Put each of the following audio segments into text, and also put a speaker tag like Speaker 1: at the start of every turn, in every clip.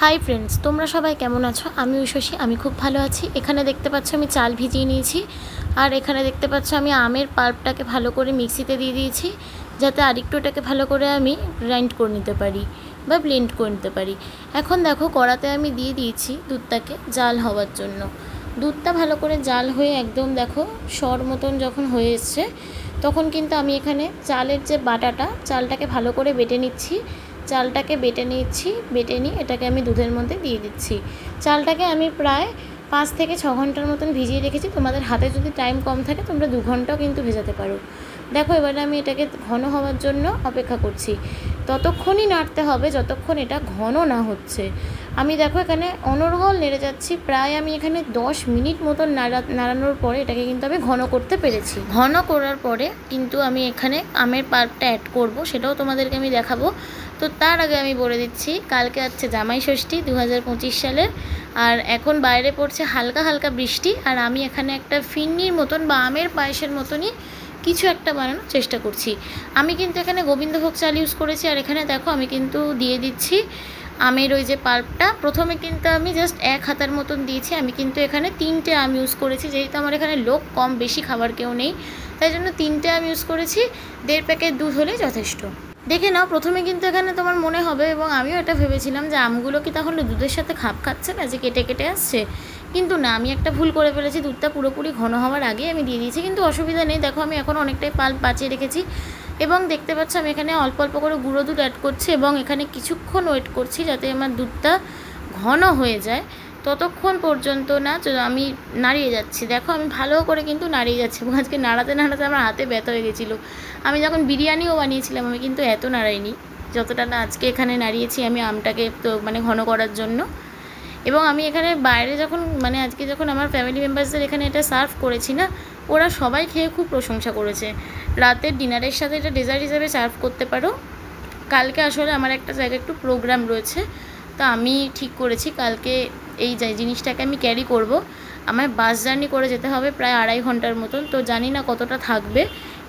Speaker 1: Hi friends তোমরা সবাই কেমন আছো? আমি উষসী, আমি খুব ভালো আছি। এখানে দেখতে পাচ্ছ আমি চাল ভিজিয়ে নিয়েছি, আর এখানে দেখতে পাচ্ছ আমি আমের পাল্পটাকে ভালো করে মিক্সিতে দিয়ে দিয়েছি, যাতে আরেকটু এটাকে ভালো করে আমি গ্রাইন্ড করে নিতে পারি বা ব্লেন্ড করে নিতে পারি। এখন দেখো কড়াতে আমি দিয়ে দিয়েছি দুধটাকে জাল হওয়ার জন্য। দুধটা ভালো করে জাল হয়ে একদম দেখো সর মতন যখন হয়ে এসছে, তখন কিন্তু আমি এখানে চালের যে বাটাটা, চালটাকে ভালো করে বেটে নিচ্ছি। চালটাকে বেটে নিচ্ছি, বেটে নিয়ে এটাকে আমি দুধের মধ্যে দিয়ে দিচ্ছি। চালটাকে আমি প্রায় 5 থেকে 6 ঘন্টার মতন ভিজিয়ে রেখেছি। তোমাদের হাতে যদি টাইম কম থাকে তোমরা 2 ঘন্টাও কিন্তু ভেজাতে পারো। দেখো এবারে আমি এটাকে ঘন হওয়ার জন্য অপেক্ষা করছি। ততক্ষণই নাড়তে হবে যতক্ষণ এটা ঘন না হচ্ছে। আমি দেখো এখানে অনর্গল নেড়ে যাচ্ছি, প্রায় আমি এখানে 10 মিনিট মতন নাড়ানোর পরে এটাকে কিন্তু আমি ঘন করতে পেরেছি। ঘন করার পরে কিন্তু আমি এখানে আমের পাল্পটা অ্যাড করব, সেটাও তোমাদেরকে আমি দেখাবো। তো তার আগে আমি বলে দিচ্ছি, কালকে হচ্ছে জামাই ষষ্ঠী 2025 সালের, আর এখন বাইরে পড়ছে হালকা হালকা বৃষ্টি, আর আমি এখানে একটা ফিন্নির মতন বা আমের পায়েসের মতনই কিছু একটা বানানোর চেষ্টা করছি। আমি কিন্তু এখানে গোবিন্দভোগ চাল ইউজ করেছি, আর এখানে দেখো আমি কিন্তু দিয়ে দিচ্ছি আমের ওই যে পাল্পটা। প্রথমে কিন্তু আমি জাস্ট 1 হাতার মতন দিয়েছি। আমি কিন্তু এখানে 3টে আম ইউজ করেছি, যেহেতু আমার এখানে লোক কম, বেশি খাবার কেউ নেই, তাই জন্য 3টে আম ইউজ করেছি। 1.5 প্যাকেট দুধ হলেই যথেষ্ট। দেখে নাও, প্রথমে কিন্তু এখানে তোমার মনে হবে, এবং আমিও এটা ভেবেছিলাম যে আমগুলো কি তাহলে দুধের সাথে খাপ খাচ্ছে না, যে কেটে কেটে আসছে, কিন্তু না, আমি একটা ভুল করে ফেলেছি। দুধটা পুরোপুরি ঘন হওয়ার আগে আমি দিয়ে দিয়েছি, কিন্তু অসুবিধা নেই। দেখো আমি এখন অনেকটাই পাল্প বাঁচিয়ে রেখেছি, এবং দেখতে পাচ্ছ আমি এখানে অল্প অল্প করে গুঁড়ো দুধ অ্যাড করছি, এবং এখানে কিছুক্ষণ ওয়েট করছি যাতে আমার দুধটা ঘন হয়ে যায়। ততক্ষণ পর্যন্ত না আমি নাড়িয়ে যাচ্ছি। দেখো আমি ভালো করে কিন্তু নাড়িয়ে যাচ্ছি, এবং আজকে নাড়াতে নাড়াতে আমার হাতে ব্যথা হয়ে গেছিলো। আমি যখন বিরিয়ানিও বানিয়েছিলাম আমি কিন্তু এত নাড়াইনি যতটা না আজকে এখানে নাড়িয়েছি আমি আমটাকে তো মানে ঘন করার জন্য। এবং আমি এখানে বাইরে যখন আজকে যখন আমার ফ্যামিলি মেম্বার্সদের এখানে এটা সার্ভ করেছি না, ওরা সবাই খেয়ে খুব প্রশংসা করেছে। রাতের ডিনারের সাথে এটা ডেজার্ট হিসাবে সার্ভ করতে পারো। কালকে আসলে আমার একটা জায়গায় একটু প্রোগ্রাম রয়েছে, তো আমি ঠিক করেছি কালকে এই জিনিসটাকে আমি ক্যারি করব। আমার বাস জার্নি করে যেতে হবে প্রায় 2.5 ঘন্টার মতন, তো জানি না কতটা থাকবে।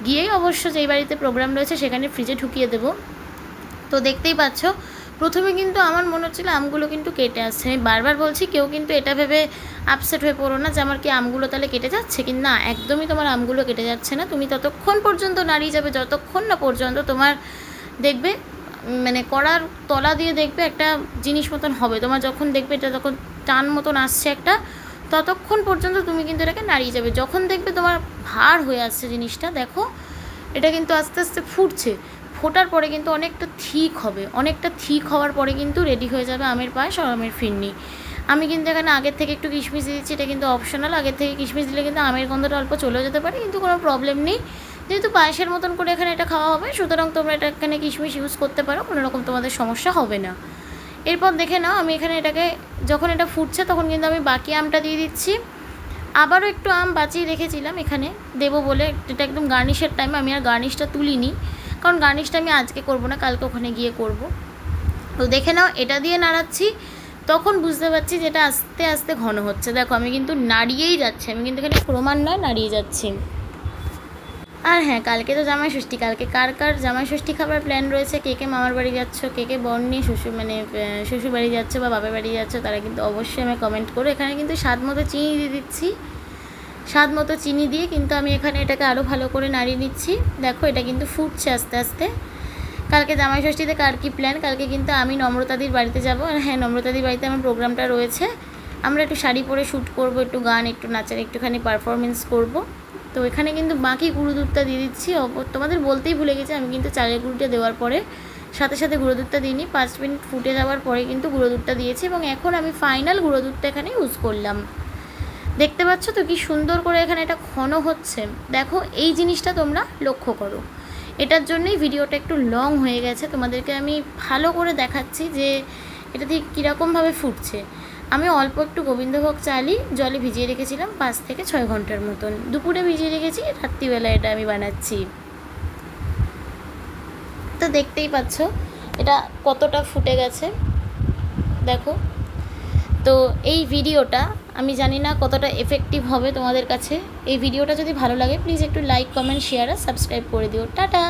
Speaker 1: গিয়েই অবশ্য যেই বাড়িতে প্রোগ্রাম রয়েছে সেখানে ফ্রিজে ঢুকিয়ে দেবো। তো দেখতেই পাচ্ছ, প্রথমে কিন্তু আমার মনে হচ্ছিলো আমগুলো কিন্তু কেটে আসছে। আমি বারবার বলছি কেউ কিন্তু এটা ভেবে আপসেট হয়ে পড়ো না যে আমার কি আমগুলো তাহলে কেটে যাচ্ছে, কিন্তু না, একদমই তোমার আমগুলো কেটে যাচ্ছে না। তুমি ততক্ষণ পর্যন্ত নাড়িয়ে যাবে যতক্ষণ না পর্যন্ত তোমার দেখবে কড়ার তলা দিয়ে দেখবে একটা জিনিস মতন হবে। তোমার যখন দেখবে এটা যখন টান মতন আসছে একটা, ততক্ষণ পর্যন্ত তুমি কিন্তু এটাকে নাড়িয়ে যাবে। যখন দেখবে তোমার ভার হয়ে আসছে জিনিসটা, দেখো এটা কিন্তু আস্তে আস্তে ফুটছে। ফোটার পরে কিন্তু অনেকটা ঠিক হবে, অনেকটা ঠিক হওয়ার পরে কিন্তু রেডি হয়ে যাবে আমের পায়েস আর আমের ফিরনি। আমি কিন্তু এখানে আগের থেকে একটু কিশমিশ দিয়েছি, এটা কিন্তু অপশনাল। আগের থেকে কিশমিশ দিলে কিন্তু আমের গন্ধটা অল্প চলেও যেতে পারে, কিন্তু কোনো প্রবলেম নেই, যেহেতু পায়েসের মতন করে এখানে এটা খাওয়া হবে, সুতরাং তোমরা এটা এখানে কিশমিশ ইউজ করতে পারো, কোনো রকম তোমাদের সমস্যা হবে না। এরপর দেখে নাও আমি এখানে এটাকে যখন এটা ফুটছে তখন কিন্তু আমি বাকি আমটা দিয়ে দিচ্ছি। আবারও একটু আম বাঁচিয়ে রেখেছিলাম এখানে দেবো বলে, এটা একদম গার্নিশের টাইমে আমি আর গার্নিশটা তুলিনি, কারণ গার্নিশটা আমি আজকে করব না, কালকে ওখানে গিয়ে করব। তো দেখে নাও এটা দিয়ে নাড়াচ্ছি, তখন বুঝতে পারছি যেটা আস্তে আস্তে ঘন হচ্ছে। দেখো আমি কিন্তু নাড়িয়েই যাচ্ছি, আমি কিন্তু এখানে প্রমাণ নয়, নাড়িয়ে যাচ্ছি। আর হ্যাঁ, কালকে তো জামাই ষষ্ঠী। কালকে কার কার জামাই ষষ্ঠী খাবার প্ল্যান রয়েছে, কে কে মামার বাড়ি যাচ্ছ, কে কে বোন নিয়ে শ্বশুর বাড়ি যাচ্ছ বা বাবার বাড়ি যাচ্ছ, তারা কিন্তু অবশ্যই আমি কমেন্ট করো। এখানে কিন্তু স্বাদ মতো চিনি দিয়ে দিচ্ছি। স্বাদ মতো চিনি দিয়ে কিন্তু আমি এখানে এটাকে আরও ভালো করে নাড়িয়ে নিচ্ছি। দেখো এটা কিন্তু ফুটছে আস্তে আস্তে। কালকে জামাই ষষ্ঠীতে কার কী প্ল্যান? কালকে কিন্তু আমি নম্রতাদির বাড়িতে যাব। আর হ্যাঁ, নম্রতাদির বাড়িতে আমার প্রোগ্রামটা রয়েছে। আমরা একটু শাড়ি পরে শ্যুট করব, একটু গান, একটু নাচার, একটুখানি পারফরমেন্স করব। তো এখানে কিন্তু বাকি গুঁড়ো দুধটা দিয়ে দিচ্ছি। তোমাদের বলতেই ভুলে গেছি, আমি কিন্তু চালের গুঁড়োটা দেওয়ার পরে সাথে সাথে গুঁড়ো দুধটা দিইনি, 5 মিনিট ফুটে যাওয়ার পরে কিন্তু গুঁড়ো দুধটা দিয়েছি, এবং এখন আমি ফাইনাল গুঁড়ো দুধটা এখানে ইউজ করলাম। দেখতে পাচ্ছ তো কি সুন্দর করে এখানে এটা ঘন হচ্ছে। দেখো এই জিনিসটা তোমরা লক্ষ্য করো। এটার জন্যই ভিডিওটা একটু লং হয়ে গেছে, তোমাদেরকে আমি ভালো করে দেখাচ্ছি যে এটা ঠিক কীরকমভাবে ফুটছে। আমি অল্প একটু গোবিন্দভোগ চালই জলে ভিজিয়ে রেখেছিলাম 5 থেকে 6 ঘন্টার মতন। দুপুরে ভিজিয়ে রেখেছি, রাত্রিবেলা এটা আমি বানাচ্ছি। তো দেখতেই পাচ্ছ এটা কতটা ফুটে গেছে, দেখো। তো এই ভিডিওটা আমি জানি না কতটা এফেক্টিভ হবে তোমাদের কাছে। এই ভিডিওটা যদি ভালো লাগে প্লিজ একটু লাইক, কমেন্ট, শেয়ার আর সাবস্ক্রাইব করে দিও। টাটা।